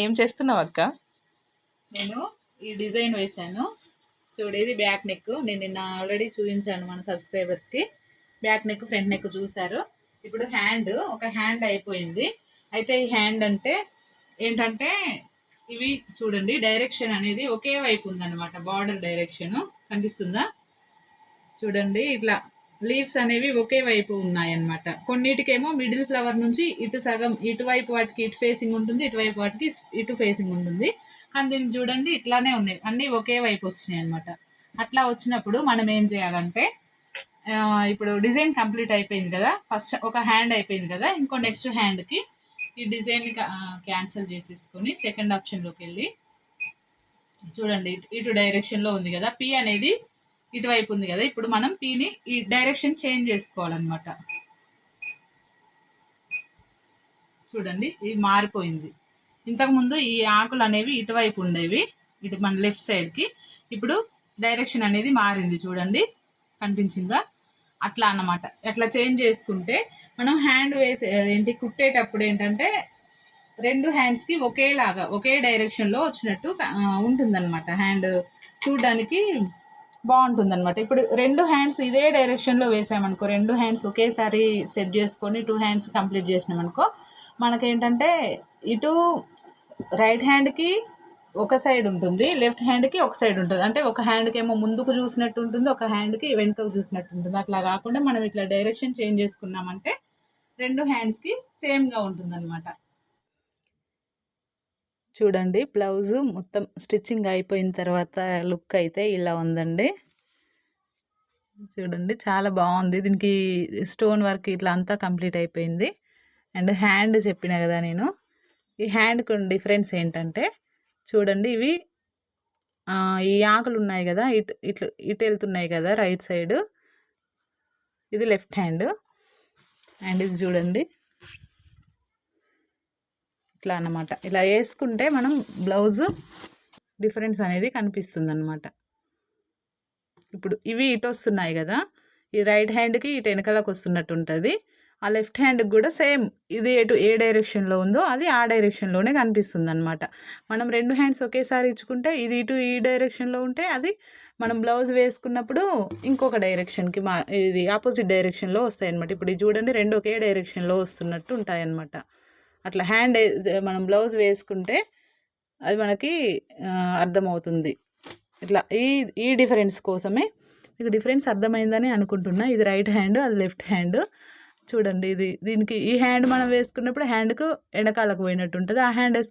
ఏం చేస్తున్నావు అక్క? నేను ఈ డిజైన్ వేసాను చూడు. ఇది బ్యాక్ నెక్. నేను నిన్న ఆల్రెడీ చూపించాను మన సబ్స్క్రైబర్స్కి. బ్యాక్ నెక్, ఫ్రంట్ నెక్ చూసారు. ఇప్పుడు ఒక హ్యాండ్ అయిపోయింది. అయితే ఈ హ్యాండ్ అంటే ఏంటంటే ఇవి చూడండి, డైరెక్షన్ అనేది ఒకే వైపు ఉందన్నమాట. బార్డర్ డైరెక్షన్ కనిపిస్తుందా? చూడండి, ఇట్లా లీవ్స్ అనేవి ఒకే వైపు ఉన్నాయన్నమాట. కొన్నిటికేమో మిడిల్ ఫ్లవర్ నుంచి ఇటు సగం, ఇటువైపు వాటికి ఇటు ఫేసింగ్ ఉంటుంది, ఇటువైపు వాటికి ఇటు ఫేసింగ్ ఉంటుంది. కానీ దీన్ని చూడండి, ఇట్లానే ఉన్నాయి, అన్నీ ఒకే వైపు వస్తున్నాయి అనమాట. అట్లా వచ్చినప్పుడు మనం ఏం చేయాలంటే, ఇప్పుడు డిజైన్ కంప్లీట్ అయిపోయింది కదా, ఫస్ట్ ఒక హ్యాండ్ అయిపోయింది కదా, ఇంకో నెక్స్ట్ హ్యాండ్కి ఈ డిజైన్ క్యాన్సిల్ చేసేసుకొని సెకండ్ ఆప్షన్లోకి వెళ్ళి చూడండి, ఇటు డైరెక్షన్లో ఉంది కదా, పి అనేది ఇటువైపు ఉంది కదా. ఇప్పుడు మనం పీని ఈ డైరెక్షన్ చేంజ్ చేసుకోవాలన్నమాట. చూడండి, ఇది మారిపోయింది. ఇంతకుముందు ఈ ఆకులు అనేవి ఇటువైపు ఉండేవి, ఇటు మన లెఫ్ట్ సైడ్కి. ఇప్పుడు డైరెక్షన్ అనేది మారింది, చూడండి, కనిపించిందా? అట్లా అన్నమాట. అట్లా చేంజ్ చేసుకుంటే మనం హ్యాండ్ కుట్టేటప్పుడు ఏంటంటే రెండు హ్యాండ్స్కి ఒకేలాగా ఒకే డైరెక్షన్లో వచ్చినట్టు ఉంటుందన్నమాట. హ్యాండ్ చూడడానికి బాగుంటుందన్నమాట. ఇప్పుడు రెండు హ్యాండ్స్ ఇదే డైరెక్షన్లో వేసామనుకో, రెండు హ్యాండ్స్ ఒకేసారి సెట్ చేసుకొని 2 హ్యాండ్స్ కంప్లీట్ చేసినామనుకో, మనకేంటంటే ఇటు రైట్ హ్యాండ్కి ఒక సైడ్ ఉంటుంది, లెఫ్ట్ హ్యాండ్కి ఒక సైడ్ ఉంటుంది. అంటే ఒక హ్యాండ్కి ఏమో ముందుకు చూసినట్టు ఉంటుంది, ఒక హ్యాండ్కి వెనుకకు చూసినట్టు ఉంటుంది. అట్లా కాకుండా మనం ఇట్లా డైరెక్షన్ చేంజ్ చేసుకున్నామంటే రెండు హ్యాండ్స్కి సేమ్గా ఉంటుందన్నమాట. చూడండి, బ్లౌజు మొత్తం స్టిచ్చింగ్ అయిపోయిన తర్వాత లుక్ అయితే ఇలా ఉందండి. చూడండి, చాలా బాగుంది. దీనికి స్టోన్ వర్క్ ఇట్లా అంతా కంప్లీట్ అయిపోయింది. అండ్ హ్యాండ్ చెప్పిన కదా నేను, ఈ హ్యాండ్కి డిఫరెన్స్ ఏంటంటే చూడండి, ఇవి ఈ ఆకులు ఉన్నాయి కదా, ఇటు వెళ్తున్నాయి కదా రైట్ సైడ్, ఇది లెఫ్ట్ హ్యాండ్. అండ్ ఇది చూడండి, ఇట్లా అన్నమాట. ఇలా వేసుకుంటే మనం బ్లౌజు డిఫరెన్స్ అనేది కనిపిస్తుంది అన్నమాట. ఇప్పుడు ఇవి ఇటు వస్తున్నాయి కదా, ఈ రైట్ హ్యాండ్కి ఇటు వెనకలకు వస్తున్నట్టు ఉంటుంది. ఆ లెఫ్ట్ హ్యాండ్కి కూడా సేమ్, ఇది ఏ డైరెక్షన్లో ఉందో అది ఆ డైరెక్షన్లోనే కనిపిస్తుంది అనమాట. మనం రెండు హ్యాండ్స్ ఒకేసారి ఇచ్చుకుంటే ఇది ఇటు ఈ డైరెక్షన్లో ఉంటే, అది మనం బ్లౌజ్ వేసుకున్నప్పుడు ఇంకొక డైరెక్షన్కి ఇది ఆపోజిట్ డైరెక్షన్లో వస్తాయి అనమాట. ఇప్పుడు ఇది చూడండి, రెండు ఒకే డైరెక్షన్లో వస్తున్నట్టు ఉంటాయి అన్నమాట. అట్లా హ్యాండ్ మనం బ్లౌజ్ వేసుకుంటే అది మనకి అర్థమవుతుంది. ఇట్లా ఈ డిఫరెన్స్ కోసమే, మీకు డిఫరెన్స్ అర్థమైందని అనుకుంటున్నా. ఇది రైట్ హ్యాండ్, అది లెఫ్ట్ హ్యాండ్. చూడండి, దీనికి ఈ హ్యాండ్ మనం వేసుకున్నప్పుడు హ్యాండ్కు వెనకాలకు పోయినట్టు ఉంటుంది, ఆ హ్యాండ్